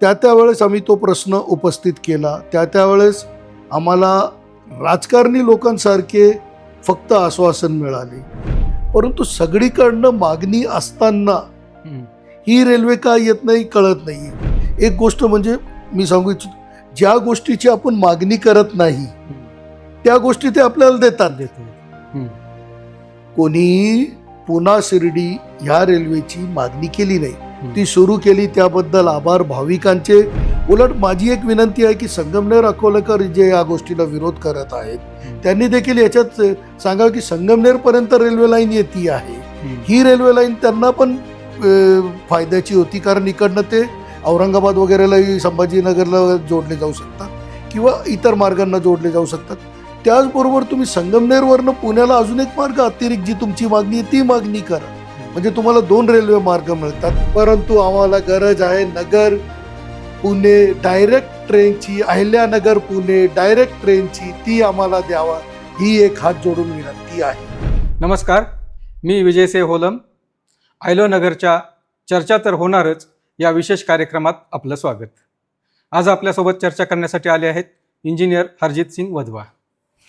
त्यावेळेस आम्ही तो प्रश्न उपस्थित केला. त्यावेळेस आम्हाला राजकारणी लोकांसारखे फक्त आश्वासन मिळाले, परंतु सगळीकडनं मागणी असताना ही रेल्वे का येत नाही कळत नाही. एक गोष्ट म्हणजे मी सांगू इच्छितो, ज्या गोष्टीची आपण मागणी करत नाही त्या गोष्टी ते आपल्याला देतात. कोणी पुणा शिर्डी ह्या रेल्वेची मागणी केली नाही, ती सुरू केली, त्याबद्दल आभार भाविकांचे. उलट माझी एक विनंती आहे की संगमनेर अकोलेकर जे या गोष्टीला विरोध करत आहेत त्यांनी देखील याच्यात सांगा की संगमनेर पर्यंत रेल्वे लाईन येते आहे. ही रेल्वे लाईन त्यांना पण फायद्याची होती, कारण इकडनं ते औरंगाबाद वगैरेलाही संभाजीनगरला जोडले जाऊ शकतात किंवा इतर मार्गांना जोडले जाऊ शकतात. त्याचबरोबर तुम्ही संगमनेरवरनं पुण्याला अजून एक मार्ग अतिरिक्त जी तुमची मागणी आहे ती मागणी करा, म्हणजे तुम्हाला 2 रेल्वे मार्ग मिळतात. परंतु आम्हाला गरज आहे नगर पुणे डायरेक्ट ट्रेनची, अहिल्यानगर पुणे डायरेक्ट ट्रेनची, ती आम्हाला द्यावा, ही एक हात जोडून विनंती आहे. नमस्कार, मी विजयसिंह होलम. अहिल्यानगरच्या चर्चा तर होणारच या विशेष कार्यक्रमात आपलं स्वागत. आज आपल्यासोबत चर्चा करण्यासाठी आले आहेत इंजिनियर हरजित सिंग वधवा.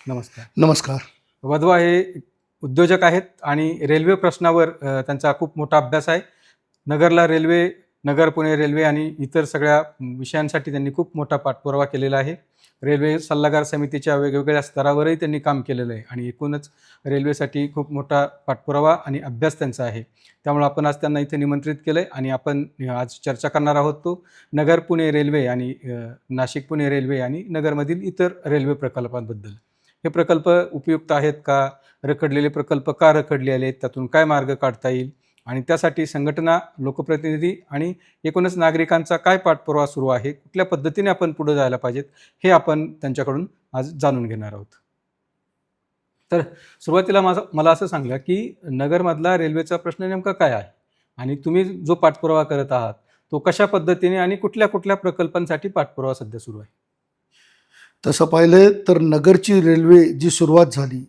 नमस्कार. नमस्कार. वधवा हे उद्योजक आहेत आणि रेल्वे प्रश्नावर त्यांचा खूप मोठा अभ्यास आहे. नगरला रेल्वे, नगर पुणे रेल्वे आणि इतर सगळ्या विषयांसाठी त्यांनी खूप मोठा पाठपुरावा केलेला आहे. रेल्वे सल्लागार समितीच्या वेगवेगळ्या स्तरावरही त्यांनी काम केलेलं आहे आणि एकूणच रेल्वेसाठी खूप मोठा पाठपुरावा आणि अभ्यास त्यांचा आहे. त्यामुळे आपण आज त्यांना इथे निमंत्रित केलं आहे आणि आपण आज चर्चा करणार आहोत तो नगर पुणे रेल्वे आणि नाशिक पुणे रेल्वे आणि नगरमधील इतर रेल्वे प्रकल्पांबद्दल. हे प्रकल्प उपयुक्त आहेत का, रखडलेले प्रकल्प का रखडले आले, त्यातून काय मार्ग काढता येईल आणि त्यासाठी संघटना, लोकप्रतिनिधी आणि एकूणच नागरिकांचा काय पाठपुरावा सुरू आहे, कुठल्या पद्धतीने आपण पुढे जायला पाहिजेत, हे आपण त्यांच्याकडून आज जाणून घेणार आहोत. तर सुरुवातीला मला असं सांगा की नगरमधला रेल्वेचा प्रश्न नेमका काय आहे आणि तुम्ही जो पाठपुरावा करत आहात तो कशा पद्धतीने आणि कुठल्या कुठल्या प्रकल्पांसाठी पाठपुरावा सध्या सुरू आहे? तसं पाहिलं तर नगरची रेल्वे जी सुरुवात झाली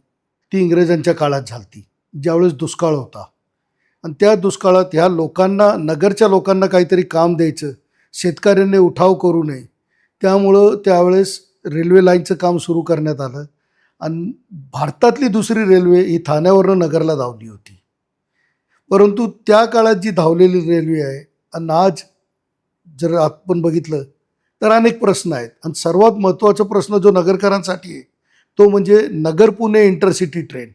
ती इंग्रजांच्या काळात झाली, ज्यावेळेस दुष्काळ होता आणि त्या दुष्काळात ह्या लोकांना, नगरच्या लोकांना काहीतरी काम द्यायचं, शेतकऱ्यांनी उठाव करू नये, त्यामुळं त्यावेळेस रेल्वे लाईनचं काम सुरू करण्यात आलं आणि भारतातली दुसरी रेल्वे ही ठाण्यावरनं नगरला धावली होती. परंतु त्या काळात जी धावलेली रेल्वे आहे आणि आज जर आपण बघितलं तर अनेक प्रश्न आहेत आणि सर्वात महत्त्वाचा प्रश्न जो नगरकरांसाठी आहे तो म्हणजे नगर पुणे इंटरसिटी ट्रेन.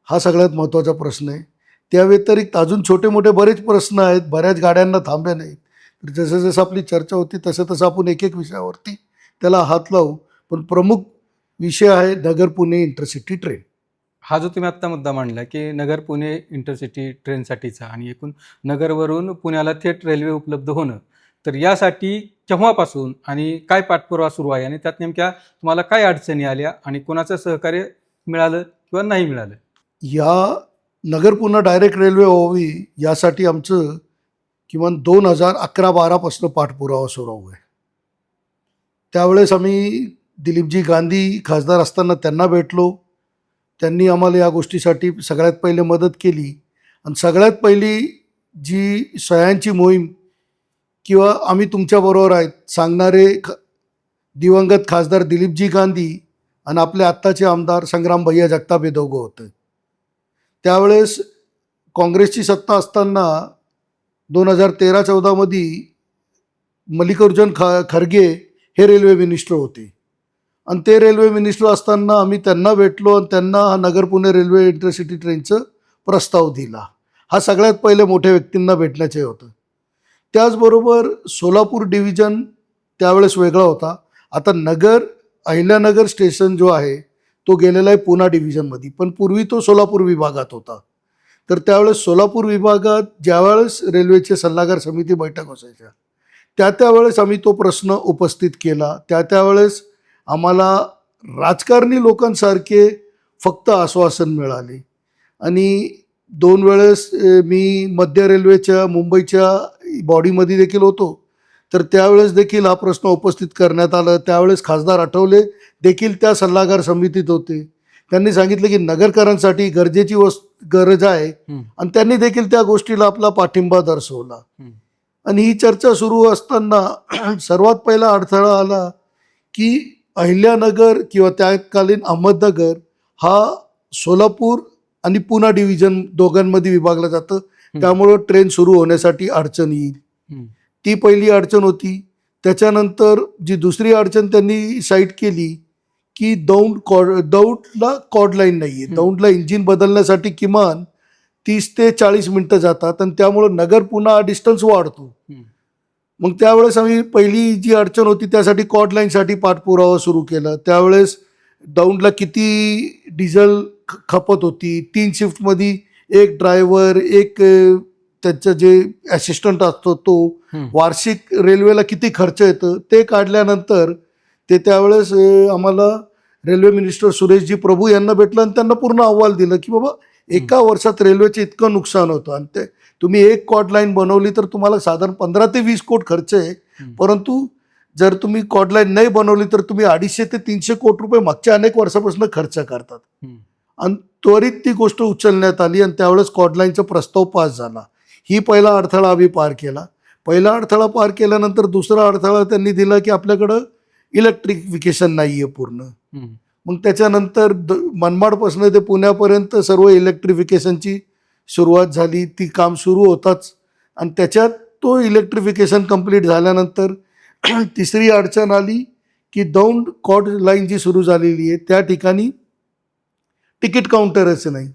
हा सगळ्यात महत्त्वाचा प्रश्न आहे. त्या व्यतिरिक्त अजून छोटे मोठे बरेच प्रश्न आहेत, बऱ्याच गाड्यांना थांब्या नाहीत. तर जसं जसं आपली चर्चा होती तसं आपण एक एक विषयावरती त्याला हात लावू, पण प्रमुख विषय आहे नगर पुणे इंटरसिटी ट्रेन. हा जो तुम्ही आत्ता मुद्दा मांडला की नगर पुणे इंटरसिटी ट्रेनसाठीचा आणि एकूण नगरवरून पुण्याला थेट रेल्वे उपलब्ध होणं, तर यासाठी केव्हापासून आणि काय पाठपुरावा सुरू आहे आणि त्यात नेमक्या तुम्हाला काय अडचणी आल्या आणि कोणाचं सहकार्य मिळालं किंवा नाही मिळालं? या नगर पुणे डायरेक्ट रेल्वे व्हावी यासाठी आमचं किमान 2011-12 पासून पाठपुरावा सुरू आहे. त्यावेळेस आम्ही दिलीपजी गांधी खासदार असताना त्यांना भेटलो. त्यांनी आम्हाला या गोष्टीसाठी सगळ्यात पहिले मदत केली आणि सगळ्यात पहिली जी सह्यांची मोहीम किंवा आम्ही तुमच्याबरोबर आहेत सांगणारे दिवंगत खासदार दिलीपजी गांधी आणि आपले आत्ताचे आमदार संग्राम भैया जगताप हे दोघं होते. त्यावेळेस काँग्रेसची सत्ता असताना 2013-14 मध्ये मल्लिकार्जुन खरगे हे रेल्वे मिनिस्टर होते आणि ते रेल्वे मिनिस्टर असताना आम्ही त्यांना भेटलो आणि त्यांना हा नगर पुणे रेल्वे इंटरसिटी ट्रेनचं प्रस्ताव दिला. हा सगळ्यात पहिले मोठ्या व्यक्तींना भेटण्याचे होतं. त्याचबरोबर सोलापूर डिव्हिजन त्यावेळेस वेगळा होता. आता अहिल्यानगर स्टेशन जो आहे तो गेलेला आहे पुणा डिव्हिजनमध्ये, पण पूर्वी तो सोलापूर विभागात होता. तर त्यावेळेस सोलापूर विभागात ज्यावेळेस रेल्वेचे सल्लागार समिती बैठक असायच्या त्यावेळेस आम्ही तो प्रश्न उपस्थित केला. त्यावेळेस आम्हाला राजकारणी लोकांसारखे फक्त आश्वासन मिळाले आणि 2 वेळेस मी मध्य रेल्वेच्या मुंबईच्या बॉडीमध्ये देखील होतो, तर त्यावेळेस देखील हा प्रश्न उपस्थित करण्यात आला. त्यावेळेस खासदार आठवले देखील त्या सल्लागार समितीत होते. त्यांनी सांगितलं की नगरकरांसाठी गरजेची गरज आहे आणि त्यांनी देखील त्या गोष्टीला आपला पाठिंबा दर्शवला. आणि ही चर्चा सुरू असताना सर्वात पहिला अडथळा आला की अहिल्यानगर किंवा त्याकालीन अहमदनगर हा सोलापूर आणि पुणा डिव्हिजन दोघांमध्ये विभागलं जातं. त्यामुळं ट्रेन सुरू होण्यासाठी अडचण येईल. हम्म. ती पहिली अडचण होती. त्याच्यानंतर जी दुसरी अडचण त्यांनी साईट केली की दौंडला कॉर्ड लाईन नाही आहे. दौंडला इंजिन बदलण्यासाठी किमान 30 ते 40 मिनटं जातात आणि त्यामुळं नगर पुन्हा डिस्टन्स वाढतो. मग त्यावेळेस आम्ही पहिली जी अडचण होती त्यासाठी कॉर्ड लाईनसाठी पाठपुरावा सुरू केला. त्यावेळेस दौंडला किती डिझेल खपत होती, 3 शिफ्टमध्ये एक ड्रायव्हर, एक त्यांचं जे असिस्टंट असतो तो, वार्षिक रेल्वेला किती खर्च येतं ते काढल्यानंतर ते त्यावेळेस आम्हाला रेल्वे मिनिस्टर सुरेशजी प्रभू यांना भेटलं आणि त्यांना पूर्ण अहवाल दिलं की बाबा एका वर्षात रेल्वेचे इतकं नुकसान होतं आणि ते तुम्ही एक कॉर्ड लाईन बनवली तर तुम्हाला साधारण 15 ते 20 कोटी खर्च आहे. परंतु जर तुम्ही कॉर्ड लाईन नाही बनवली तर तुम्ही 250 ते 300 कोटी रुपये मागच्या अनेक वर्षापासून खर्च करतात. आणि त्वरित ती गोष्ट उचलण्यात आली आणि त्यावेळेस कॉर्ड लाईनचा प्रस्ताव पास झाला. ही पहिला अडथळा आम्ही पार केला. पहिला अडथळा पार केल्यानंतर दुसरा अडथळा त्यांनी दिला की आपल्याकडं इलेक्ट्रिफिकेशन नाही आहे पूर्ण. मग त्याच्यानंतर मनमाडपासून ते पुण्यापर्यंत सर्व इलेक्ट्रिफिकेशनची सुरुवात झाली. ती काम सुरू होताच आणि त्याच्यात तो इलेक्ट्रिफिकेशन कंप्लीट झाल्यानंतर तिसरी अडचण आली की दौंड कॉर्ड लाईन जी सुरू झालेली आहे त्या ठिकाणी तिकीट काउंटरच नाही.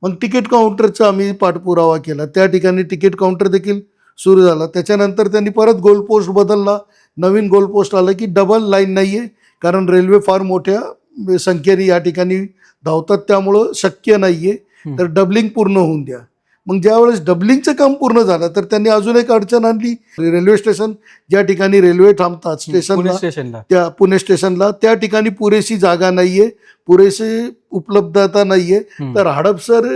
मग तिकीट काउंटरचा आम्ही पाठपुरावा केला. त्या ठिकाणी तिकीट काउंटर देखील सुरू झाला. त्याच्यानंतर त्यांनी परत गोलपोस्ट बदलला. नवीन गोलपोस्ट आलं की डबल लाईन नाही आहे कारण रेल्वे फार मोठ्या संख्येने या ठिकाणी धावतात त्यामुळं शक्य नाही आहे, तर डबलिंग पूर्ण होऊन द्या. मग ज्यावेळेस डबलिंगचं काम पूर्ण झालं तर त्यांनी अजून एक अडचण आणली. रेल्वे स्टेशन ज्या ठिकाणी रेल्वे थांबतात स्टेशनला, त्या पुणे स्टेशनला त्या ठिकाणी पुरेशी जागा नाहीये, पुरेशी उपलब्धता नाहीये. तर हडपसर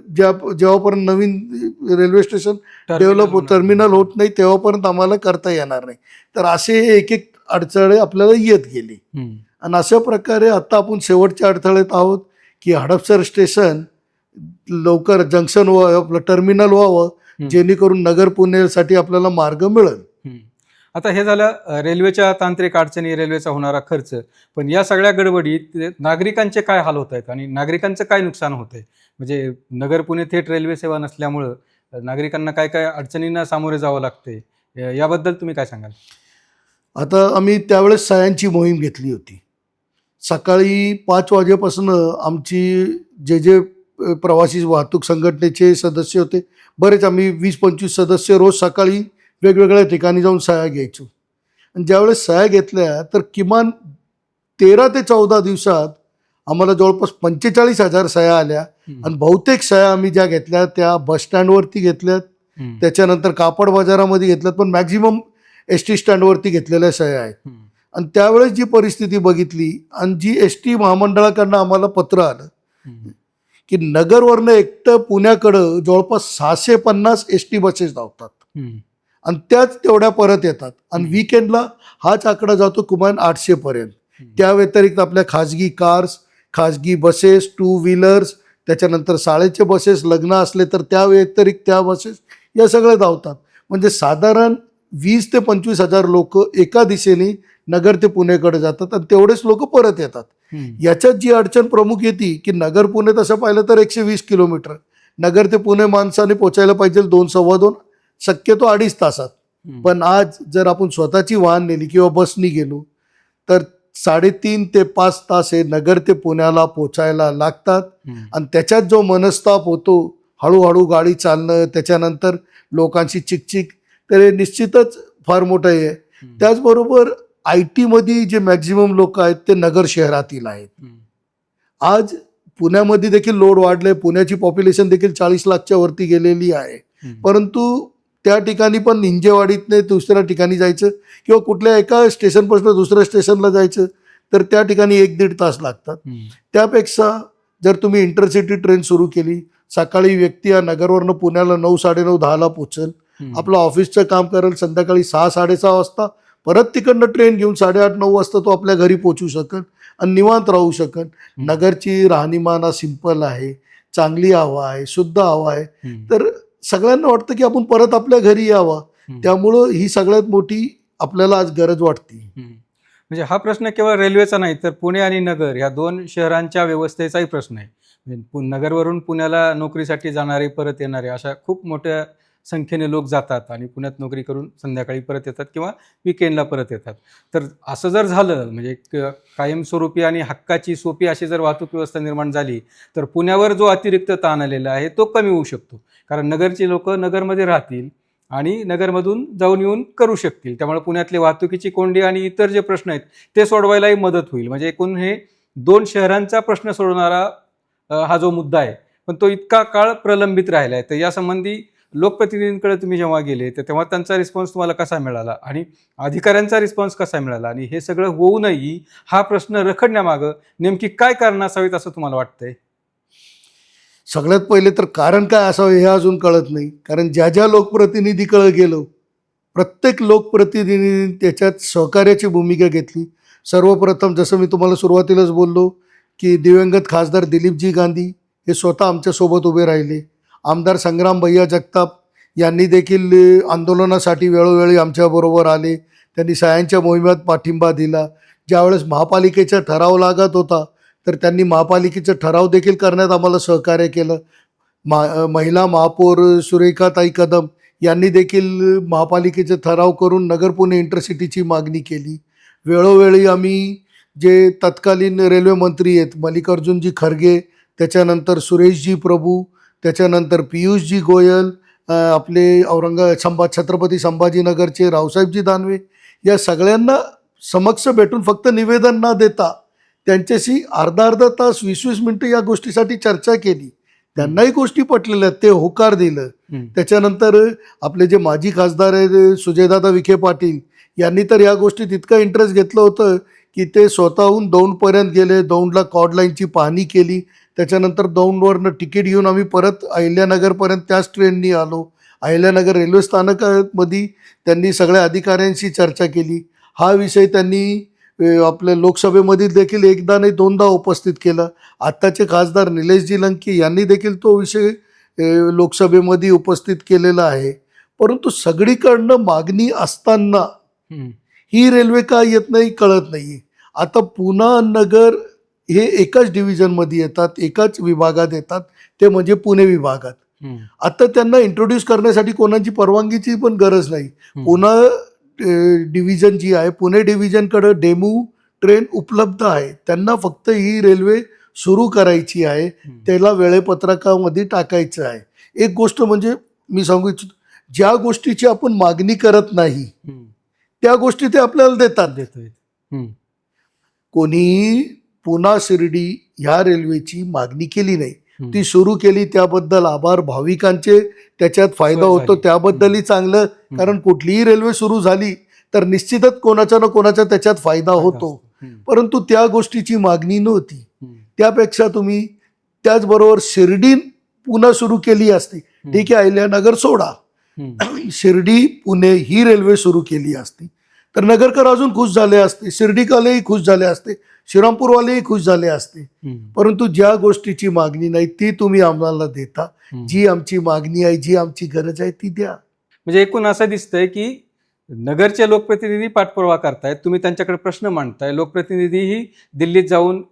जेव्हापर्यंत नवीन रेल्वे स्टेशन टर्मिनल होत नाही तेव्हापर्यंत आम्हाला करता येणार नाही. तर असे एक एक अडचणी आपल्याला येत गेली आणि अशा प्रकारे आता आपण शेवटच्या अडथळ्यात आहोत की हडपसर स्टेशन लवकर जंक्शन आपलं टर्मिनल व्हावं जेणेकरून नगर पुण्यासाठी आपल्याला मार्ग मिळेल. आता हे झालं रेल्वेच्या तांत्रिक अडचणी, रेल्वेचा होणारा खर्च. पण या सगळ्या गडबडीत नागरिकांचे काय हाल होत आहेत आणि नागरिकांचं काय नुकसान होत आहे? म्हणजे नगर पुणे थेट रेल्वे सेवा नसल्यामुळं नागरिकांना काय काय अडचणींना सामोरे जावं लागते, याबद्दल तुम्ही काय सांगाल? आता आम्ही त्यावेळेस सह्यांची मोहीम घेतली होती. सकाळी 5 वाजेपासून आमची जे प्रवासी वाहतूक संघटनेचे सदस्य होते, बरेच आम्ही 20-25 सदस्य रोज सकाळी वेगवेगळ्या ठिकाणी जाऊन सह्या घ्यायचो. आणि ज्यावेळेस सह्या घेतल्या तर किमान 13 ते 14 दिवसात आम्हाला जवळपास 45,000 सह्या आल्या. आणि बहुतेक सह्या आम्ही ज्या घेतल्या त्या बस स्टँडवरती घेतल्यात, त्याच्यानंतर कापड बाजारामध्ये घेतल्यात, पण मॅक्झिमम ST स्टँडवरती घेतलेल्या सह्या आहेत. आणि त्यावेळेस जी परिस्थिती बघितली आणि जी ST महामंडळाकडनं आम्हाला पत्र आलं की नगरवरनं एकटं पुण्याकडं जवळपास 650 ST बसेस धावतात आणि त्याच तेवढ्या परत येतात. आणि वीकेंडला हाच आकडा जातो किमान 800 पर्यंत. त्या व्यतिरिक्त आपल्या खाजगी कार्स, खाजगी बसेस, 2 व्हीलर्स, त्याच्यानंतर शाळेचे बसेस, लग्न असले तर त्या व्यतिरिक्त त्या बसेस, या सगळ्या धावतात. म्हणजे साधारण 20 ते 25,000 लोक एका दिशेने नगर ते पुणेकडे जातात आणि तेवढेच लोक परत येतात. याच्यात जी अडचण प्रमुख येते की नगर पुणे तसं पाहिलं तर 120 किलोमीटर, नगर ते पुणे माणसाने पोचायला पाहिजे 2-2.25, शक्यतो 2.5 तासात. पण आज जर आपण स्वतःची वाहन नेली किंवा बसनी गेलो तर 3.5 ते 5 तास हे नगर ते पुण्याला पोचायला लागतात. आणि त्याच्यात जो मनस्ताप होतो, हळूहळू गाडी चालणं, त्याच्यानंतर लोकांची चिकचिक, तर हे निश्चितच फार मोठं आहे. त्याचबरोबर IT मध्ये जे मॅक्झिमम लोक आहेत ते नगर शहरातील आहेत. आज पुण्यामध्ये देखील लोड वाढले, पुण्याची पॉप्युलेशन देखील 40 लाखच्या वरती गेलेली आहे. परंतु त्या ठिकाणी पण हिंजेवाडीतने दुसऱ्या ठिकाणी जायचं किंवा कुठल्या एका स्टेशनपासून दुसऱ्या स्टेशनला जायचं तर त्या ठिकाणी 1-1.5 तास लागतात. त्यापेक्षा जर तुम्ही इंटरसिटी ट्रेन सुरू केली, सकाळी व्यक्ती या नगरवरनं पुण्याला 9, 9:30, 10ला पोचेल, आपलं ऑफिसचं काम करेल, संध्याकाळी 6, 6:30 वाजता परत तिकडनं ट्रेन घेऊन 8:30, 9 वाजता तो आपल्या घरी पोचू शकेल आणि निवांत राहू शकेल. नगरची राहणीमान सिंपल आहे, चांगली हवा आहे, शुद्ध हवा आहे. तर सगळ्यांना वाटतं की आपण परत आपल्या घरी यावं. त्यामुळं ही सगळ्यात मोठी आपल्याला आज गरज वाटते. म्हणजे हा प्रश्न केवळ रेल्वेचा नाही तर पुणे आणि नगर या दोन शहरांच्या व्यवस्थेचाही प्रश्न आहे. म्हणजे नगरवरून पुण्याला नोकरीसाठी जाणारे परत येणारे अशा खूप मोठ्या संख्येने लोक जातात आणि पुण्यात नोकरी करून संध्याकाळी परत येतात किंवा विकेंडला परत येतात. तर असं जर झालं म्हणजे कायमस्वरूपी आणि हक्काची सोपी अशी जर वाहतूक व्यवस्था निर्माण झाली तर पुण्यावर जो अतिरिक्त ताण आलेला आहे तो कमी होऊ शकतो. कारण नगरची लोक नगरमध्ये राहतील आणि नगरमधून जाऊन येऊन करू शकतील. त्यामुळे पुण्यातली वाहतुकीची कोंडी आणि इतर जे प्रश्न आहेत ते सोडवायलाही मदत होईल. म्हणजे एकूण हे दोन शहरांचा प्रश्न सोडवणारा हा जो मुद्दा आहे पण तो इतका काळ प्रलंबित राहिला आहे. तर यासंबंधी लोकप्रतिनिधींकडे तुम्ही जेव्हा गेले तर तेव्हा त्यांचा रिस्पॉन्स तुम्हाला कसा मिळाला आणि अधिकाऱ्यांचा रिस्पॉन्स कसा मिळाला आणि हे सगळं होऊनही हा प्रश्न रखडण्यामागं नेमकी काय कारणं असावीत असं तुम्हाला वाटतंय? सगळ्यात पहिले तर कारण काय असावं हे अजून कळत नाही. कारण ज्या ज्या लोकप्रतिनिधीकडे गेलो प्रत्येक लोकप्रतिनिधींनी त्याच्यात सहकार्याची भूमिका घेतली. सर्वप्रथम जसं मी तुम्हाला सुरुवातीलाच बोललो की दिवंगत खासदार दिलीपजी गांधी हे स्वतः आमच्यासोबत उभे राहिले. आमदार संग्राम भैया जगताप यांनी देखील आंदोलनासाठी वेळोवेळी आमच्याबरोबर आले. त्यांनी सह्यांच्या मोहिमेत पाठिंबा दिला. ज्यावेळेस महापालिकेचा ठराव लागत होता तर त्यांनी महापालिकेचा ठराव देखील करण्यात आम्हाला सहकार्य केलं. महिला महापौर सुरेखाताई कदम यांनी देखील महापालिकेचा ठराव करून नगर पुणे इंटरसिटीची मागणी केली. वेळोवेळी आम्ही जे तत्कालीन रेल्वे मंत्री आहेत मल्लिकार्जुनजी खरगे, त्याच्यानंतर सुरेशजी प्रभू, त्याच्यानंतर पियुषजी गोयल, आपले छत्रपती संभाजीनगरचे रावसाहेबजी दानवे, या सगळ्यांना समक्ष भेटून फक्त निवेदन न देता त्यांच्याशी अर्धा तास 20-20 मिनटं या गोष्टीसाठी चर्चा केली. त्यांनाही गोष्टी पटलेल्या, ते होकार दिलं. त्याच्यानंतर आपले जे माजी खासदार आहेत सुजयदादा विखे पाटील यांनी तर या गोष्टीत इतकं इंटरेस्ट घेतलं होतं की ते स्वतःहून दौंडपर्यंत गेले. दौंडला कॉड लाईनची पाहणी केली. त्याच्यानंतर दौंडवरनं तिकीट घेऊन आम्ही परत अहिल्यानगरपर्यंत त्याच ट्रेननी आलो. अहिल्यानगर रेल्वे स्थानकामध्ये त्यांनी सगळ्या अधिकाऱ्यांशी चर्चा केली. हा विषय त्यांनी आपल्या लोकसभेमध्ये देखील एकदा नाही दोनदा उपस्थित केला. आत्ताचे खासदार निलेशजी लंके यांनी देखील तो विषय लोकसभेमध्ये उपस्थित केलेला आहे. परंतु सगळीकडनं मागणी असताना ही रेल्वे का येत नाही कळत नाही. आता पुणा नगर हे एकाच डिव्हिजनमध्ये येतात, एकाच विभागात येतात, ते म्हणजे पुणे विभागात. आता त्यांना इंट्रोड्यूस करण्यासाठी कोणाची परवानगीची पण गरज नाही. पुणा डिव्हिजन जी आहे पुणे डिव्हिजनकडं डेमू ट्रेन उपलब्ध आहे. त्यांना फक्त ही रेल्वे सुरू करायची आहे, त्याला वेळेपत्रकामध्ये टाकायचं आहे. एक गोष्ट म्हणजे मी सांगू इच्छितो, ज्या गोष्टीची आपण मागणी करत नाही त्या गोष्टी ते आपल्याला देतात. कोणी पुणा शिर्डी ह्या रेल्वेची मागणी केली नाही, ती सुरू केली, त्याबद्दल आभार. भाविकांचे त्याच्यात फायदा होतो त्याबद्दलही चांगलं. कारण कुठलीही रेल्वे सुरू झाली तर निश्चितच कोणाचा ना कोणाचा त्याच्यात फायदा होतो. परंतु त्या गोष्टीची मागणी नव्हती. त्यापेक्षा तुम्ही त्याचबरोबर शिर्डी पुन्हा सुरू केली असती, ठीक आहे, अहिल्यानगर सोडा, शिर्डी पुणे ही रेल्वे सुरू केली असती तर नगरकर अजून खुश झाले असते, शिर्डीवालेही खुश झाले असते, श्रीरामपूरवालेही खुश झाले असते. परंतु ज्या गोष्टीची मागणी नाही ती तुम्ही आम्हाला देता. जी आमची मागणी आहे, जी आमची गरज आहे ती द्या. म्हणजे एकूण असं दिसतंय की नगरचे लोकप्रतिनिधी पाठपुरावा करतायत, तुम्ही त्यांच्याकडे प्रश्न मांडताय, लोकप्रतिनिधीही दिल्लीत जाऊन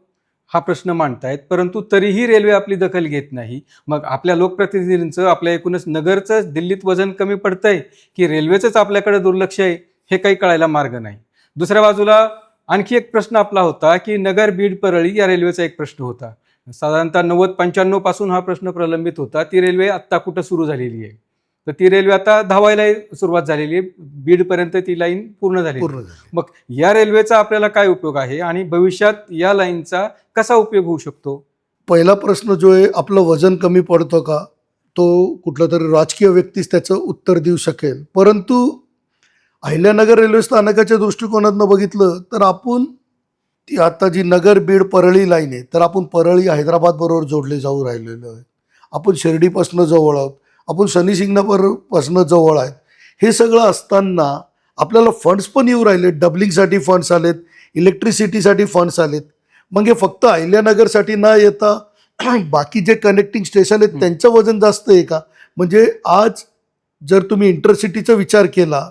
हा प्रश्न मांडतायत, परंतु तरीही रेल्वे आपली दखल घेत नाही. मग आपल्या लोकप्रतिनिधींचं, आपल्या एकूणच नगरचं दिल्लीत वजन कमी पडतंय की रेल्वेचंच आपल्याकडे दुर्लक्ष आहे हे काही कळायला मार्ग नाही. दुसऱ्या बाजूला आणखी एक प्रश्न आपला होता की नगर बीड परळी या रेल्वेचा एक प्रश्न होता. साधारणतः 90-95 पासून हा प्रश्न प्रलंबित होता. ती रेल्वे आत्ता कुठं सुरू झालेली आहे, तर ती रेल्वे आता धावायला सुरुवात झालेली आहे, बीडपर्यंत ती लाईन पूर्ण झाली. मग या रेल्वेचा आपल्याला काय उपयोग आहे आणि भविष्यात या लाईनचा कसा उपयोग होऊ शकतो? पहिला प्रश्न जो आहे, आपलं वजन कमी पडतो का, तो कुठला तरी राजकीय व्यक्तीच त्याचं उत्तर देऊ शकेल. परंतु अहिल्यानगर रेल्वे स्थानकाच्या दृष्टिकोनातनं बघितलं तर आपण ती आता जी नगर बीड परळी लाईन आहे, तर आपण परळी हैदराबाद बरोबर जोडले जाऊ राहिलेलो आहे. आपण शिर्डीपासून जवळ आहोत, आपण शनी शिंगणापूरपासून जवळ आहेत. हे सगळं असताना आपल्याला फंड्स पण येऊ राहिले, डबलिंगसाठी फंड्स आलेत, इलेक्ट्रिसिटीसाठी फंड्स आलेत. मग हे फक्त अहिल्यानगरसाठी न येता बाकी जे कनेक्टिंग स्टेशन आहेत त्यांचं वजन जास्त आहे का? म्हणजे आज जर तुम्ही इंटरसिटीचा विचार केला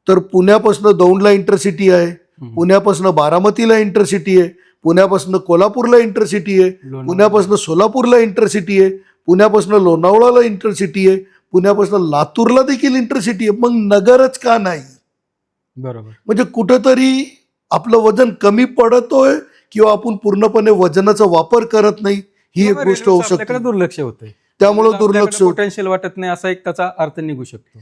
तर पुण्यापासून दौंडला इंटरसिटी आहे, पुण्यापासून बारामतीला इंटरसिटी आहे, पुण्यापासून कोल्हापूरला इंटरसिटी आहे, पुण्यापासून सोलापूरला इंटरसिटी आहे, पुण्यापासून लोणावळाला इंटरसिटी आहे, पुण्यापासून लातूरला देखील इंटरसिटी आहे. मग नगरच का नाही? बरोबर. म्हणजे कुठंतरी आपलं वजन कमी पडतोय किंवा आपण पूर्णपणे वजनाचा वापर करत नाही, ही एक गोष्ट होऊ शकते. आपल्याकडे दुर्लक्ष होतंय, त्यामुळे दुर्लक्ष पोटेन्शियल वाटत नाही असा एक त्याचा अर्थ निघू शकतो.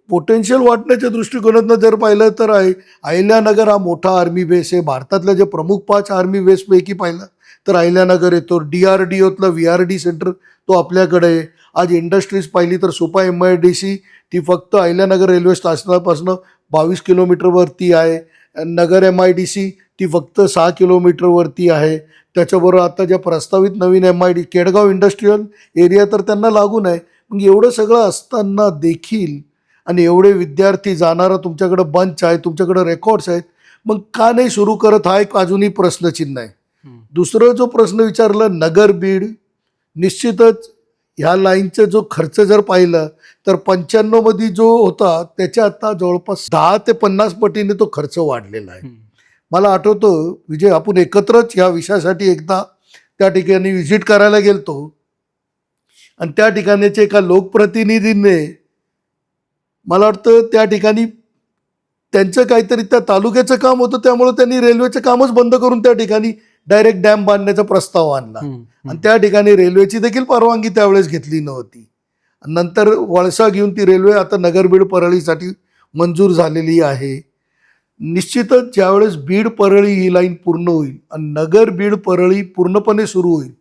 पोटेन्शियल वाटण्याच्या दृष्टिकोनातनं जर पाहिलं तर अहिल्यानगर हा मोठा आर्मी बेस आहे. भारतातल्या जे प्रमुख 5 आर्मी बेसपैकी पाहिलं तर अहिल्यानगर येतो. DRDOतला VRD सेंटर तो आपल्याकडे आहे. आज इंडस्ट्रीज पाहिली तर सुपा MIDC ती फक्त अहिल्यानगर रेल्वे स्टेशनपासून 22 किलोमीटरवरती आहे. नगर MIDC ती फक्त 6 किलोमीटरवरती आहे. त्याच्याबरोबर आता ज्या प्रस्तावित नवीन MID केडगाव इंडस्ट्रीयल एरिया तर त्यांना लागून आहे. मग एवढं सगळं असताना देखील आणि एवढे विद्यार्थी जाणारा तुमच्याकडे बंच आहे, तुमच्याकडे रेकॉर्ड्स आहेत, मग का नाही सुरू करत? हा एक अजूनही प्रश्नचिन्ह आहे. दुसरं जो प्रश्न विचारला नगर बीड, निश्चितच ह्या लाईनचा जो खर्च जर पाहिलं तर 95 मध्ये जो होता त्याच्या आता जवळपास 10 ते 50 पटीने तो खर्च वाढलेला आहे. मला आठवतं विजय, आपण एकत्रच ह्या विषयासाठी एकदा त्या ठिकाणी व्हिजिट करायला गेलतो आणि त्या ठिकाणीच्या एका लोकप्रतिनिधीने मला वाटतं त्या ठिकाणी त्यांचं काहीतरी त्या तालुक्याचं काम होतं, त्यामुळे त्यांनी रेल्वेचं कामच बंद करून त्या ठिकाणी डायरेक्ट डॅम बांधण्याचा प्रस्ताव आणला आणि त्या ठिकाणी रेल्वेची देखील परवानगी त्यावेळेस घेतली नव्हती. नंतर वळसा घेऊन ती रेल्वे आता नगर बीड परळीसाठी मंजूर झालेली आहे. निश्चितच ज्यावेळेस बीड परळी ही लाईन पूर्ण होईल आणि नगर बीड परळी पूर्णपणे सुरू होईल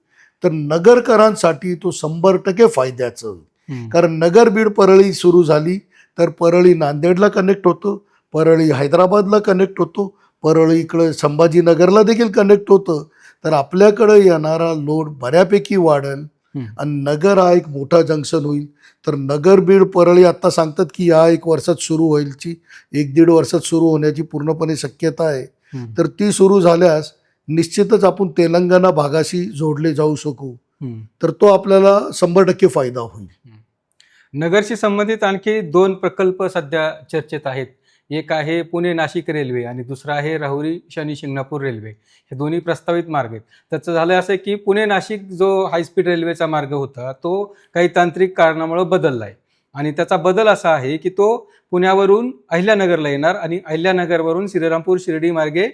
तर नगरकरांसाठी तो 100% फायद्याचं होईल. कारण नगर बीड परळी सुरू झाली तर परळी नांदेडला कनेक्ट होतं, परळी हैदराबादला कनेक्ट होतो, परळी इकडं संभाजीनगरला देखील कनेक्ट होतं. तर आपल्याकडे येणारा लोड बऱ्यापैकी वाढेल आणि नगर हा एक मोठा जंक्शन होईल. तर नगर बीड परळी आत्ता सांगतात की या 1 वर्षात सुरू होईलची, 1-1.5 वर्षात सुरू होण्याची पूर्णपणे शक्यता आहे. तर ती सुरू झाल्यास निश्चितच आपण तेलंगणा भागाशी जोडले जाऊ शकू. तर तो आपल्याला 100% फायदा होईल. नगरशी संबंधित आणखी 2 प्रकल्प सध्या चर्चेत आहेत. एक आहे पुणे नाशिक रेल्वे आणि दुसरा आहे राहुरी शनी शिंगणापूर रेल्वे. हे दोन्ही प्रस्तावित मार्ग आहेत. त्याचं झालं असं की पुणे नाशिक जो हायस्पीड रेल्वेचा मार्ग होता तो काही तांत्रिक कारणामुळे बदलला आहे आणि त्याचा बदल असा आहे की तो पुण्यावरून अहिल्यानगरला येणार आणि अहिल्यानगरवरून श्रीरामपूर शिर्डी मार्गे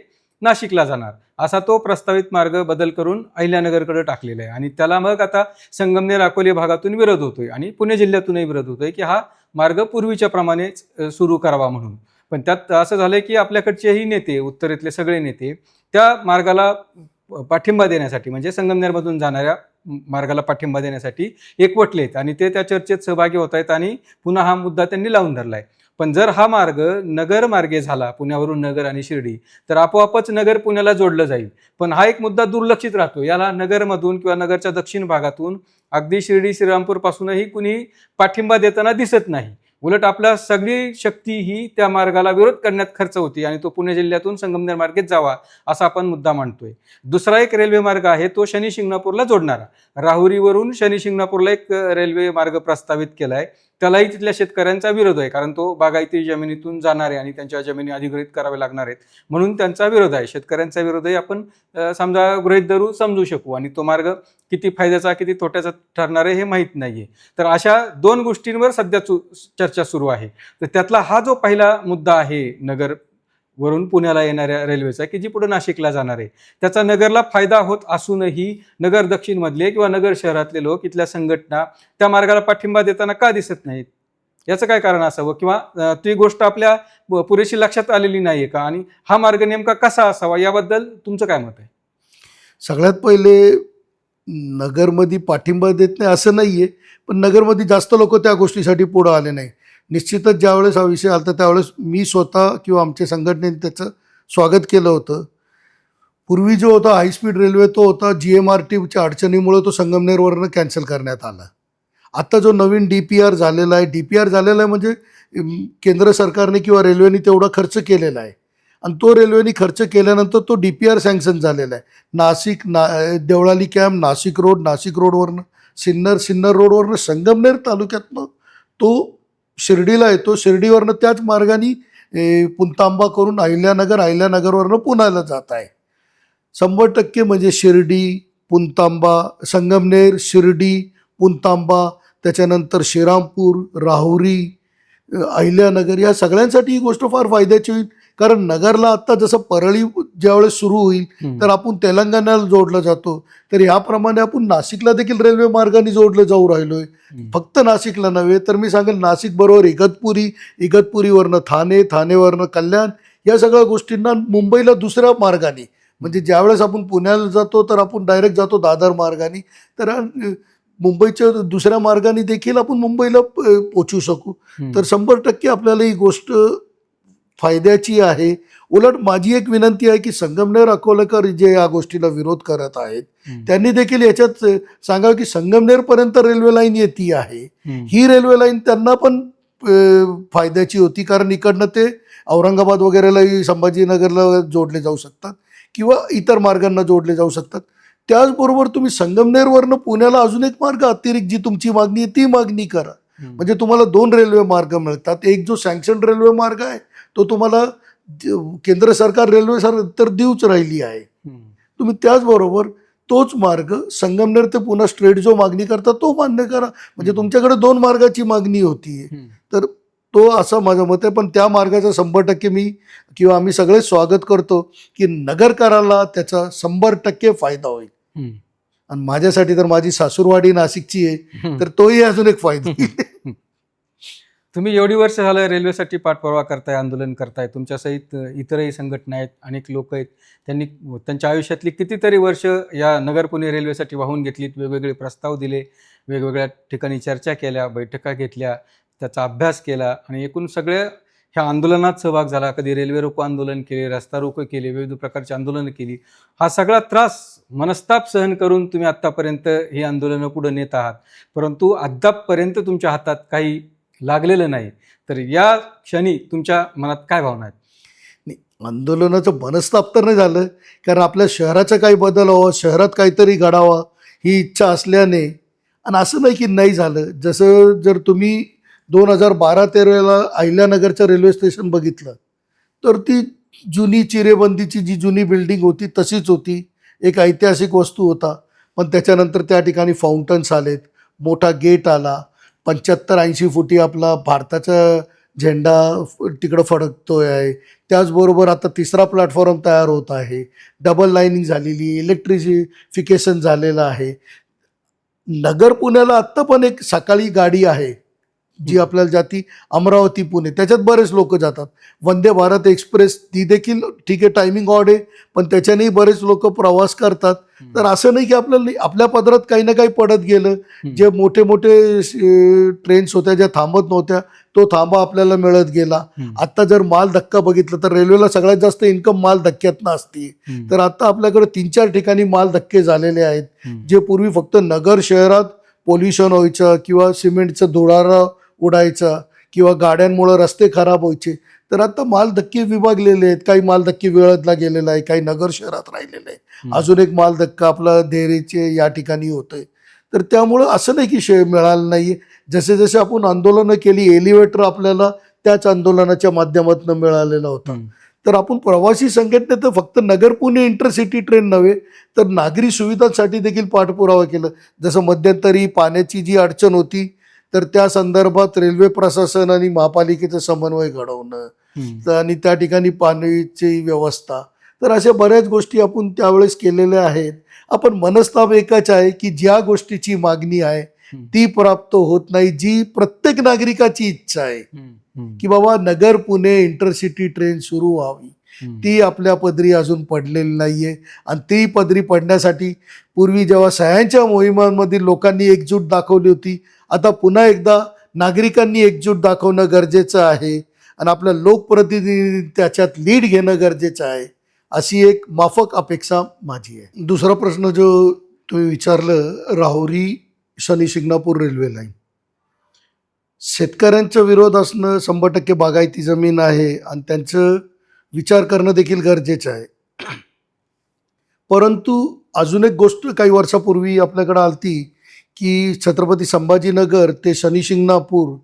नाशिकला जाणार, असा तो प्रस्तावित मार्ग बदल करून अहिल्यानगरकडे टाकलेला आहे. आणि त्याला मग आता संगमनेर अकोले भागातून विरोध होतोय आणि पुणे जिल्ह्यातूनही विरोध होतोय की हा मार्ग पूर्वीच्या प्रमाणेच सुरू करावा म्हणून. पण त्यात असं झालंय की आपल्याकडचेही नेते, उत्तरेतले सगळे नेते त्या मार्गाला पाठिंबा देण्यासाठी, म्हणजे संगमनेरमधून जाणाऱ्या मार्गाला पाठिंबा देण्यासाठी एकवटलेत आणि ते त्या चर्चेत सहभागी होत आहेत आणि पुन्हा हा मुद्दा त्यांनी लावून धरलाय. पण जर हा मार्ग नगर मार्गे झाला, पुण्यावरून नगर आणि शिर्डी, तर आपोआपच नगर पुण्याला जोडलं जाईल. पण हा एक मुद्दा दुर्लक्षित राहतो. याला नगरमधून किंवा नगरच्या दक्षिण भागातून अगदी शिर्डी श्रीरामपूर पासूनही कुणी पाठिंबा देताना दिसत नाही. उलट आपला सगळी शक्ती ही त्या मार्गाला विरोध करण्यात खर्च होती आणि तो पुणे जिल्ह्यातून संगमनेर मार्गेत जावा असा आपण मुद्दा मांडतोय. दुसरा एक रेल्वे मार्ग आहे तो शनी शिंगणापूरला जोडणारा. राहुरीवरून शनी शिंगणापूरला एक रेल्वे मार्ग प्रस्तावित केलाय. त्यालाही तिथल्या शेतकऱ्यांचा विरोध आहे, कारण तो बागायती जमिनीतून जाणार आहे आणि त्यांच्या जमिनी अधिग्रहित कराव्या लागणार आहेत म्हणून त्यांचा विरोध आहे. शेतकऱ्यांचा विरोधही आपण समजा गृहीत धरू, समजू शकू आणि तो मार्ग किती फायद्याचा किती तोट्याचा ठरणार आहे हे माहीत नाहीये. तर अशा 2 गोष्टींवर सध्या चर्चा सुरू आहे. तर त्यातला हा जो पहिला मुद्दा आहे नगर वरून पुण्याला येणाऱ्या रेल्वेचा की जी पुढे नाशिकला जाणार आहे, त्याचा नगरला फायदा होत असूनही नगर दक्षिण मधले किंवा नगर शहरातले लोक, इथल्या संघटना त्या मार्गाला पाठिंबा देताना का दिसत नाहीत? याचं काय कारण असावं किंवा ती गोष्ट आपल्या पुरेशी लक्षात आलेली नाहीये का? आणि हा मार्ग नेमका कसा असावा याबद्दल तुमचं काय मत आहे? सगळ्यात पहिले नगरमध्ये पाठिंबा देत नाही असं नाहीये, पण नगरमध्ये जास्त लोक त्या गोष्टीसाठी पुढे आले नाही. निश्चितच ज्यावेळेस हा विषय आला त्यावेळेस मी स्वतः किंवा आमच्या संघटनेने त्याचं स्वागत केलं होतं. पूर्वी जो होता हायस्पीड रेल्वे तो होता GMRTच्या अडचणीमुळे तो संगमनेरवरनं कॅन्सल करण्यात आला. आता जो नवीन DPR झालेला आहे म्हणजे केंद्र सरकारने किंवा रेल्वेने तेवढा खर्च केलेला आहे आणि तो रेल्वेने खर्च केल्यानंतर तो DPR सँक्शन झालेला आहे. नाशिक देवळाली कॅम्प, नाशिक रोडवरनं सिन्नर रोडवरनं संगमनेर तालुक्यातनं तो शिर्डीला येतो, शिर्डीवरनं त्याच मार्गाने पुणतांबा करून अहिल्यानगर, अहिल्यानगरवरनं पुण्याला जात आहे. 100% म्हणजे शिर्डी, पुणतांबा, संगमनेर, शिर्डी, पुणतांबा, त्याच्यानंतर श्रीरामपूर, राहुरी, अहिल्यानगर या सगळ्यांसाठी ही गोष्ट फार फायद्याची होईल. कारण नगरला आत्ता जसं परळी ज्यावेळेस सुरू होईल तर आपण तेलंगणाला जोडलं जातो, तर याप्रमाणे आपण नाशिकला देखील रेल्वे मार्गाने जोडलं जाऊ राहिलोय. फक्त नाशिकला नव्हे तर मी सांगेल नाशिक बरोबर इगतपुरी, इगतपुरीवरनं ठाणे, ठाणेवरनं कल्याण, या सगळ्या गोष्टींना मुंबईला दुसऱ्या मार्गाने, म्हणजे ज्यावेळेस आपण पुण्याला जातो तर आपण डायरेक्ट जातो दादर मार्गाने, तर मुंबईच्या दुसऱ्या मार्गाने देखील आपण मुंबईला पोचू शकू. तर 100% आपल्याला ही गोष्ट फायद्याची आहे. उलट माझी एक विनंती आहे की संगमनेर अकोलेकर जे या गोष्टीला विरोध करत आहेत त्यांनी देखील याच्यात सांगावं की संगमनेरपर्यंत रेल्वे लाईन येते आहे, ही रेल्वे लाईन त्यांना पण फायद्याची होती. कारण इकडनं ते औरंगाबाद वगैरेलाही, संभाजीनगरला जोडले जाऊ शकतात किंवा इतर मार्गांना जोडले जाऊ शकतात. त्याचबरोबर तुम्ही संगमनेरवरनं पुण्याला अजून एक मार्ग अतिरिक्त जी तुमची मागणी आहे ती मागणी करा, म्हणजे तुम्हाला 2 रेल्वे मार्ग मिळतात. एक जो सँक्शन रेल्वे मार्ग आहे तो तुम्हाला केंद्र सरकार रेल्वे तर देऊच राहिली आहे. तुम्ही त्याचबरोबर तोच मार्ग संगमनेर ते पुन्हा स्ट्रेट जो मागणी करता तो मान्य करा, म्हणजे तुमच्याकडे 2 मार्गाची मागणी होतीये. तर तो असं माझं मत आहे. पण त्या मार्गाचा 100% मी किंवा आम्ही सगळे स्वागत करतो की नगरकराला त्याचा 100% फायदा होईल. आणि माझ्यासाठी तर माझी सासूरवाडी नाशिकची आहे, तर तोही अजून एक फायदा होईल. तुम्ही एवढी वर्ष झालं रेल्वेसाठी पाठपुरावा करताय, आंदोलन करताय, तुमच्यासहित इतरही संघटना आहेत, अनेक लोक आहेत, त्यांनी त्यांच्या आयुष्यातली कितीतरी वर्ष या नगर पुणे रेल्वेसाठी वाहून घेतलीत, वेगवेगळे प्रस्ताव दिले, वेगवेगळ्या ठिकाणी चर्चा केल्या, बैठका घेतल्या, त्याचा अभ्यास केला आणि एकूण सगळ्या ह्या आंदोलनात सहभाग झाला. कधी रेल्वे रोको आंदोलन केले, रस्ता रोको केले, विविध प्रकारची आंदोलनं केली. हा सगळा त्रास, मनस्ताप सहन करून तुम्ही आत्तापर्यंत ही आंदोलनं पुढे नेत आहात, परंतु अद्यापपर्यंत तुमच्या हातात काही लागलेलं नाही. तर या क्षणी तुमच्या मनात काय भावना आहेत? आंदोलनाचं मनस्ताप तर नाही झालं, कारण आपल्या शहराचा काही बदल व्हावा, शहरात काहीतरी घडावा ही इच्छा असल्याने, आणि असं नाही की नाही झालं. जसं जर तुम्ही 2012-13ला अहिल्यानगरचं रेल्वे स्टेशन बघितलं तर ती जुनी चिरेबंदीची जी जुनी बिल्डिंग होती तशीच होती, एक ऐतिहासिक वस्तू होता. पण त्याच्यानंतर त्या ठिकाणी फाउंटन्स आलेत, मोठा गेट आला, 75-80 फुटी आपला भारताचा झेंडा तिकडं फडकतोय आहे. त्याचबरोबर आता 3रा प्लॅटफॉर्म तयार होत आहे, डबल लाईनिंग झालेली, इलेक्ट्रिफिकेशन झालेलं आहे. नगर पुण्याला आत्ता पण एक सकाळी गाडी आहे जी आपल्याला जाती अमरावती पुणे, त्याच्यात बरेच लोक जातात. वंदे भारत एक्सप्रेस ती देखील ठीक आहे, टायमिंग ऑड आहे, पण त्याच्यानेही बरेच लोक प्रवास करतात. तर असं नाही की आपल्याला आपल्या पदरात काही ना काही पडत गेलं. जे मोठे मोठे ट्रेन्स होत्या ज्या थांबत नव्हत्या तो थांबा आपल्याला मिळत गेला. आता जर माल धक्का बघितला तर रेल्वेला सगळ्यात जास्त इन्कम माल धक्क्यातनं असते. तर आता आपल्याकडे 3-4 ठिकाणी माल धक्के झालेले आहेत, जे पूर्वी फक्त नगर शहरात पोल्युशन व्हायचं किंवा सिमेंटचं धुळारा उडायचा किंवा गाड्यांमुळे रस्ते खराब व्हायचे, तर आता माल धक्के विभागलेले आहेत. काही माल धक्के वेळतला गेलेला आहे, काही नगर शहरात राहिलेले आहे, अजून एक माल धक्का आपला देरेचे या ठिकाणी होतोय. तर त्यामुळं असं नाही की मिळालं नाही. जसे जसे आपण आंदोलनं केली, एलिव्हेटर आपल्याला त्याच आंदोलनाच्या माध्यमातून मिळालेला होता. तर आपण प्रवासी संघटनेत फक्त नगर पुणे इंटरसिटी ट्रेन नव्हे तर नागरी सुविधांसाठी देखील पाठपुरावा केला. जसं मध्यंतरी पाण्याची जी अडचण होती तर त्या संदर्भात रेल्वे प्रशासन आणि महापालिकेचं समन्वय घडवणं आणि त्या ठिकाणी पाण्याची व्यवस्था, तर अशा बऱ्याच गोष्टी आपण त्यावेळेस केलेल्या आहेत. आपण मनस्ताप एकच आहे की ज्या गोष्टीची मागणी आहे ती प्राप्त होत नाही, जी प्रत्येक नागरिकाची इच्छा आहे की बाबा नगर पुणे इंटरसिटी ट्रेन सुरू व्हावी, ती आपल्या पदरी अजून पडलेली नाहीये. आणि ती पदरी पडण्यासाठी पूर्वी जेव्हा सह्यांच्या मोहिमांमधील लोकांनी एकजूट दाखवली होती, आता पुन्हा एकदा नागरिकांनी एकजूट दाखवणं गरजेचं आहे आणि आपल्या लोकप्रतिनिधी त्याच्यात लीड घेणं गरजेचं आहे, अशी एक माफक अपेक्षा माझी आहे. दुसरा प्रश्न जो तुम्ही विचारलं, राहुरी शनी शिंगणापूर रेल्वे लाईन, शेतकऱ्यांचा विरोध असणं 100% बागायती जमीन आहे आणि त्यांचं विचार करणं देखील गरजेचं आहे. परंतु अजून एक गोष्ट काही वर्षापूर्वी आपल्याकडे आलती की छत्रपती संभाजीनगर ते शनी शिंगणापूर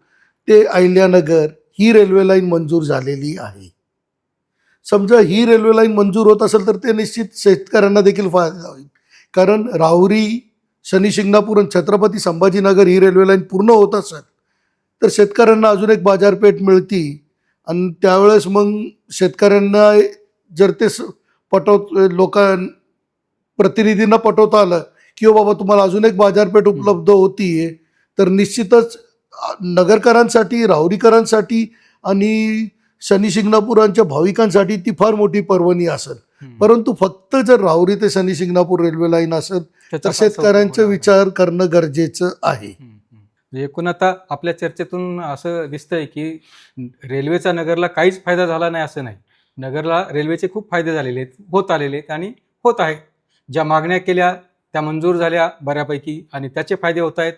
ते अहिल्यानगर ही रेल्वे लाईन मंजूर झालेली आहे. समजा ही रेल्वे लाईन मंजूर होत असेल तर ते निश्चित शेतकऱ्यांना देखील फायदा होईल. कारण राहुरी, शनी शिंगणापूर आणि छत्रपती संभाजीनगर ही रेल्वे लाईन पूर्ण होत असेल तर शेतकऱ्यांना अजून एक बाजारपेठ मिळती आणि त्यावेळेस मग शेतकऱ्यांना जर ते प्रतिनिधींना पटवता आलं की हो बाबा तुम्हाला अजून एक बाजारपेठ उपलब्ध होतीये, तर निश्चितच नगरकरांसाठी, राहुरीकरांसाठी आणि शनी शिंगणापुरांच्या भाविकांसाठी ती फार मोठी पर्वणी असेल. परंतु फक्त जर राहुरी ते शनी शिंगणापूर रेल्वे लाईन असेल तर शेतकऱ्यांचा विचार करणं गरजेचं आहे. एकूण आता आपल्या चर्चेतून असं दिसतंय की रेल्वेचा नगरला काहीच फायदा झाला नाही असं नाही. नगरला रेल्वेचे खूप फायदे झालेले आहेत, होत आलेले आहेत आणि होत आहेत. ज्या मागण्या केल्या त्या मंजूर झाल्या बऱ्यापैकी आणि त्याचे फायदे होत आहेत.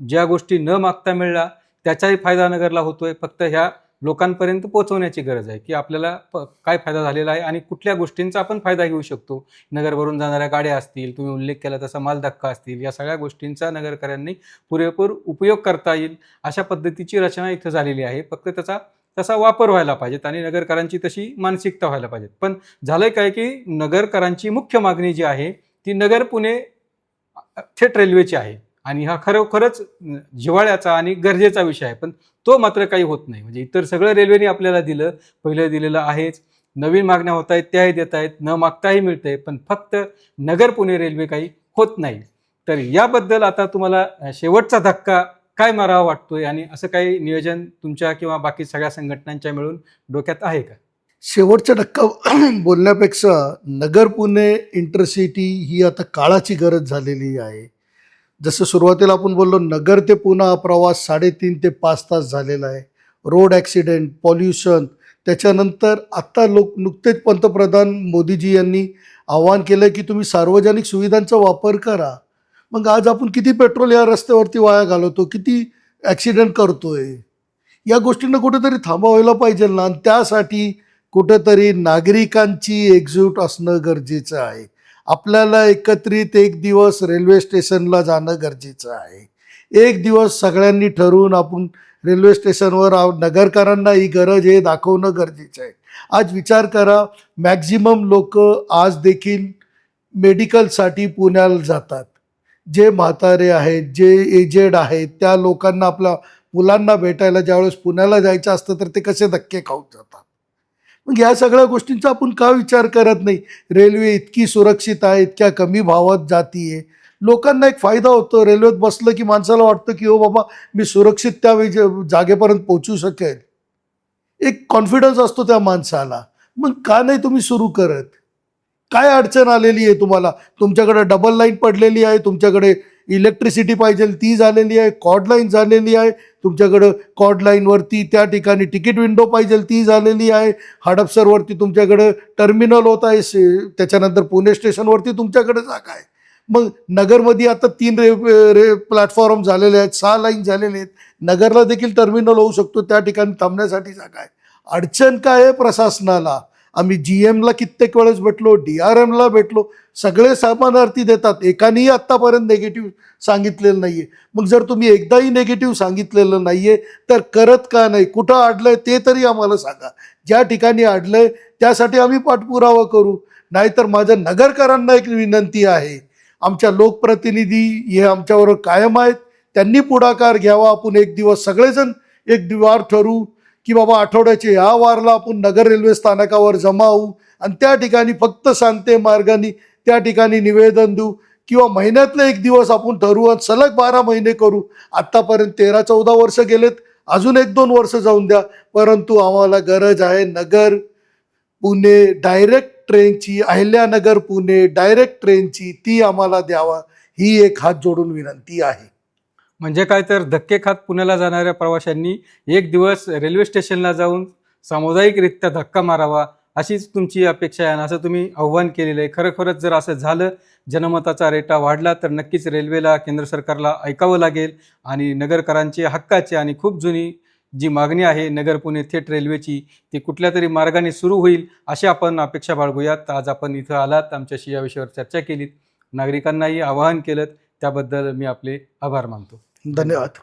ज्या गोष्टी न मागता मिळाल्या त्याचाही फायदा नगरला होतोय. फक्त ह्या लोकांपर्यंत पोहोचवण्याची गरज आहे की आपल्याला काय फायदा झालेला आहे आणि कुठल्या गोष्टींचा आपण फायदा घेऊ शकतो. नगरवरून जाणाऱ्या गाड्या असतील, तुम्ही उल्लेख केला तसा मालधक्का असतील, या सगळ्या गोष्टींचा नगरकरांनी पुरेपूर उपयोग करता येईल अशा पद्धतीची रचना इथं झालेली आहे. फक्त त्याचा तसा वापर व्हायला पाहिजेत आणि नगरकरांची तशी मानसिकता व्हायला पाहिजेत. पण झालंय काय की नगरकरांची मुख्य मागणी जी आहे ती नगर पुणे थेट रेल्वेची आहे आणि हा खरोखरच जिव्हाळ्याचा आणि गरजेचा विषय आहे. पण तो मात्र काही होत नाही. म्हणजे इतर सगळं रेल्वेने आपल्याला दिलं, पहिलं दिलेलं आहेच, नवीन मागण्या होत आहेत त्याही देत आहेत, न मागताही मिळतंय, पण फक्त नगर पुणे रेल्वे काही होत नाही. तर याबद्दल आता तुम्हाला शेवटचा धक्का काय मारावा वाटतोय आणि असं काही नियोजन तुमच्या किंवा बाकी सगळ्या संघटनांच्या मिळून डोक्यात आहे का? शेवटचा धक्का बोलण्यापेक्षा नगर पुणे इंटरसिटी ही आता काळाची गरज झालेली आहे. जसं सुरुवातीला आपण बोललो नगर ते पुणे हा प्रवास 3.5 ते 5 तास झालेला आहे. रोड ॲक्सिडेंट, पॉल्युशन, त्याच्यानंतर आत्ता नुकतेच पंतप्रधान मोदीजी यांनी आवाहन केलं की तुम्ही सार्वजनिक सुविधांचा वापर करा. मग आज आपण किती पेट्रोल या रस्त्यावरती वाया घालवतो, किती ॲक्सिडेंट करतोय. या गोष्टींना कुठेतरी थांबवायला पाहिजे ना. आणि त्यासाठी कुठेतरी नागरिकांची एकजूट असणं गरजेचं आहे. आपल्याला एकत्रित एक दिवस रेल्वे स्टेशनला जाणं गरजेचं आहे. एक दिवस सगळ्यांनी ठरवून आपण रेल्वे स्टेशनवर नगरकरांना ही गरज हे दाखवणं गरजेचं आहे. आज विचार करा, मॅक्झिमम लोक आज देखील मेडिकलसाठी पुण्याला जातात. जे म्हातारे आहेत, जे एजेड आहेत, त्या लोकांना आपल्या मुलांना भेटायला ज्यावेळेस पुण्याला जायचं असतं तर ते कसे धक्के खाऊन जातात. मग ह्या सगळ्या गोष्टींचा आपण का विचार करत नाही. रेल्वे इतकी सुरक्षित आहे, इतक्या कमी भावात जातीये, लोकांना एक फायदा होतो. रेल्वेत बसलं की माणसाला वाटतं की हो बाबा मी सुरक्षित त्या जागेपर्यंत पोहोचू शकेल. एक कॉन्फिडन्स असतो त्या माणसाला. मग का नाही तुम्ही सुरू करत? काय अडचण आलेली आहे तुम्हाला? तुमच्याकडे डबल लाईन पडलेली आहे, तुमच्याकडे इलेक्ट्रिसिटी पाहिजे ती झालेली आहे, कॉर्ड लाईन झालेली आहे, तुमच्याकडं कॉर्ड लाईनवरती त्या ठिकाणी तिकीट विंडो पाहिजे ती झालेली आहे, हडपसरवरती तुमच्याकडं टर्मिनल होत आहे, त्याच्यानंतर पुणे स्टेशनवरती तुमच्याकडे जागा आहे. मग नगरमध्ये आता 3 प्लॅटफॉर्म झालेले आहेत, 6 लाईन झालेले आहेत. नगरला देखील टर्मिनल होऊ शकतो, त्या ठिकाणी थांबण्यासाठी जागा आहे. अडचण काय आहे प्रशासनाला? आम्ही GMला कित्येक वेळेस भेटलो, DRMला भेटलो, सगळे समानार्थी देतात. एकानेही आत्तापर्यंत नेगेटिव्ह सांगितलेलं नाही आहे. मग जर तुम्ही एकदाही नेगेटिव्ह सांगितलेलं नाही आहे तर करत का नाही? कुठं अडलंय ते तरी आम्हाला सांगा. ज्या ठिकाणी अडलंय त्यासाठी आम्ही पाठपुरावा करू. नाहीतर माझ्या नगरकरांना एक विनंती आहे, आमच्या लोकप्रतिनिधी हे आमच्याबरोबर कायम आहेत, त्यांनी पुढाकार घ्यावा. आपण एक दिवस सगळेजण एक वार ठरवू की बाबा आठवड्याच्या या वारला आपण नगर रेल्वे स्थानकावर जमा होऊ आणि त्या ठिकाणी फक्त शांती मार्गाने त्या ठिकाणी निवेदन देऊ किंवा महिन्यातलं एक दिवस आपण ठरवू आणि सलग 12 महिने करू. आत्तापर्यंत 13-14 वर्ष गेलेत, अजून 1-2 वर्ष जाऊन द्या. परंतु आम्हाला गरज आहे नगर पुणे डायरेक्ट ट्रेनची, अहिल्यानगर पुणे डायरेक्ट ट्रेनची, ती आम्हाला द्यावा, ही एक हात जोडून विनंती आहे. म्हणजे काय तर धक्के खात पुण्याला जाणाऱ्या प्रवाशांनी एक दिवस रेल्वे स्टेशनला जाऊन सामुदायिकरित्या धक्का मारावा अशीच तुमची अपेक्षा आहे आणि असं तुम्ही आव्हान केलेलं आहे. खरोखरच जर असं झालं, जनमताचा रेटा वाढला तर नक्कीच रेल्वेला, केंद्र सरकारला ऐकावं लागेल आणि नगरकरांची हक्काची आणि खूप जुनी जी मागणी आहे नगर पुणे थेट रेल्वेची ती कुठल्या तरी मार्गाने सुरू होईल अशी आपण अपेक्षा बाळगूयात. आज आपण इथं आलात, आमच्याशी या विषयावर चर्चा केलीत, नागरिकांनाही आवाहन केलं, त्याबद्दल मी आपले आभार मानतो. धन्यवाद.